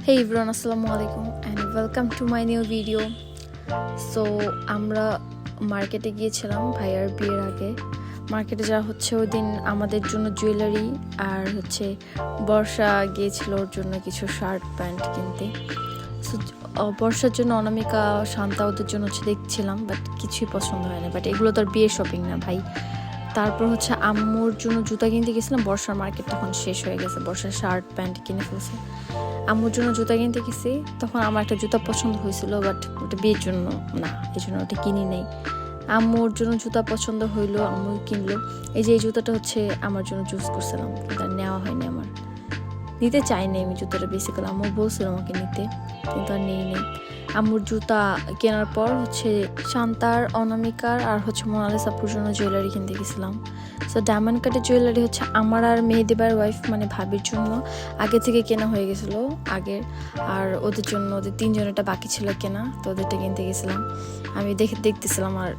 Hey everyone, assalamu alaikum and welcome to my new video. So আমরা মার্কেটে গিয়েছিলাম ভাইয়ার বিয়ের আগে। মার্কেটে যাওয়া হচ্ছে ওই দিন আমাদের জন্য জুয়েলারি আর হচ্ছে বর্ষা গিয়েছিল ওর জন্য কিছু শার্ট প্যান্ট কিনতে। সো বর্ষার জন্য অনামিকা শান্তা ওদের জন্য হচ্ছে দেখছিলাম, বাট কিছুই পছন্দ হয় না। বাট এগুলো তো আর বিয়ের শপিং না ভাই। তারপর হচ্ছে আম্মুর জন্য জুতা কিনতে গেছিলাম। বর্ষার মার্কেট তখন শেষ হয়ে গেছে, বর্ষার শার্ট প্যান্ট কিনে ফেলছে। আম্মুর জন্য জুতা কিনতে গেছি, তখন আমার একটা জুতা পছন্দ হয়েছিল, বাট ওটা বিয়ের জন্য না, এই জন্য ওটা কিনি নেই। আম্মুর জন্য জুতা পছন্দ হইলো, আম্মু কিনলো। এই যে এই জুতাটা হচ্ছে আমার জন্য চুজ করছিলাম, কিন্তু আর নেওয়া হয়নি। আমার নিতে চাইনি আমি জুতাটা, বেসিক্যালি আম্মু বলছিল আমাকে নিতে, কিন্তু আর নেই। আম্মুর জুতা কেনার পর হচ্ছে শান্তার, অনামিকার আর হচ্ছে মোনালিসাপুর জন্য জুয়েলারি কিনতে গেছিলাম। সো ডায়মন্ড কাটের জুয়েলারি হচ্ছে আমার আর মেহেদিবার ওয়াইফ মানে ভাবির জন্য আগে থেকে কেনা হয়ে গেছিলো আগের, আর ওদের জন্য ওদের তিনজনেরটা বাকি ছিল কেনা, তো ওদেরটা কিনতে গেছিলাম। আমি দেখতেছিলাম, আর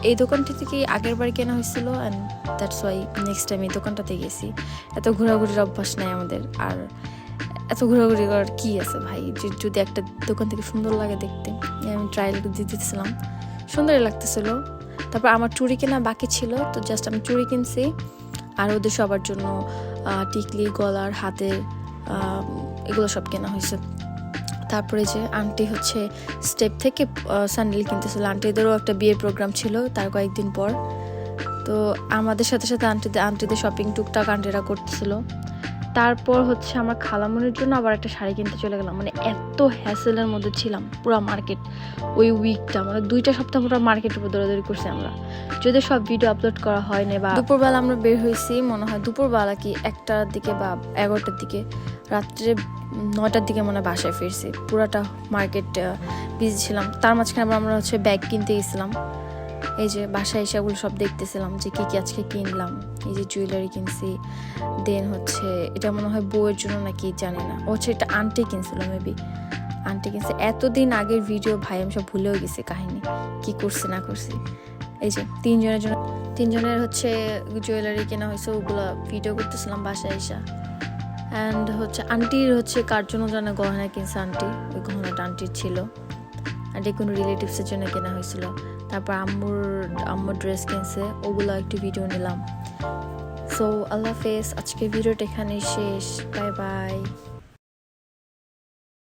এই দোকানটি থেকেই আগের বার কেনা হয়েছিল, and that's why next time এই দোকানটাতে গেছি। এত ঘোরাঘুরির অভ্যাস নাই আমাদের, আর এত ঘোরাঘুরি করার কী আছে ভাই, যদি একটা দোকান থেকে সুন্দর লাগে দেখতে। আমি ট্রায়াল দিতেছিলাম, সুন্দরই লাগতেছিলো। তারপর আমার চুড়ি কেনা বাকি ছিল, তো জাস্ট আমি চুড়ি কিনছি, আর ওদের সবার জন্য টিকলি, গলার, হাতের এগুলো সব কেনা হয়েছে। তারপরে যে আন্টি হচ্ছে স্টেপ থেকে স্যান্ডেল কিনতেছিল। আন্টিদেরও একটা বিয়ের প্রোগ্রাম ছিল তার কয়েকদিন পর, তো আমাদের সাথে সাথে আন্টিদের শপিং টুকটাক আন্টিরা করতেছিল। তারপর হচ্ছে আমার খালামনির জন্য আবার একটা শাড়ি কিনতে চলে গেলাম। মানে এত হ্যাসেলের মধ্যে ছিলাম পুরো মার্কেট ওই উইকটা, মানে 2টা সপ্তাহ পুরো মার্কেটের উপর দৌড়াদৌড়ি করছি আমরা, যদি সব ভিডিও আপলোড করা হয় না। বা দুপুরবেলা আমরা বের হয়েছি, মনে হয় দুপুরবেলা কি 1টার দিকে বা 11টার দিকে, রাত্রে 9টার দিকে মনে হয় বাসায় ফিরছি। পুরাটা মার্কেট বিজি ছিলাম। তার মাঝখানে আমরা হচ্ছে ব্যাগ কিনতে গেছিলাম। এই যে বাসায় এসে ওগুলো সব দেখতেছিলাম যে কী আজকে কিনলাম। এই যে জুয়েলারি কিনছি, দেন হচ্ছে এটা মনে হয় বউয়ের জন্য নাকি জানি না, ও হচ্ছে এটা আন্টি কিনছিল, মেবি আন্টি কিনছে। এতদিন আগের ভিডিও ভাই, আমি সব ভুলেও গেছি কাহিনী কি করছি না করছি। এই যে তিনজনের হচ্ছে জুয়েলারি কেনা হয়েছে, ওগুলো ভিডিও করতেছিলাম বাসায় এসে। অ্যান্ড হচ্ছে আন্টির হচ্ছে কার জন্য জানা গহনা কিনছে আন্টি, ওই গহনাটা আন্টির ছিল, আন্টি কোনো রিলেটিভসের জন্য কেনা হয়েছিল। তারপর আম্মুর ড্রেস কিনছে, ওগুলো একটু ভিডিও নিলাম। সো আল্লাহ হাফেজ, আজকের ভিডিওটা এখানে শেষ, বাই বাই।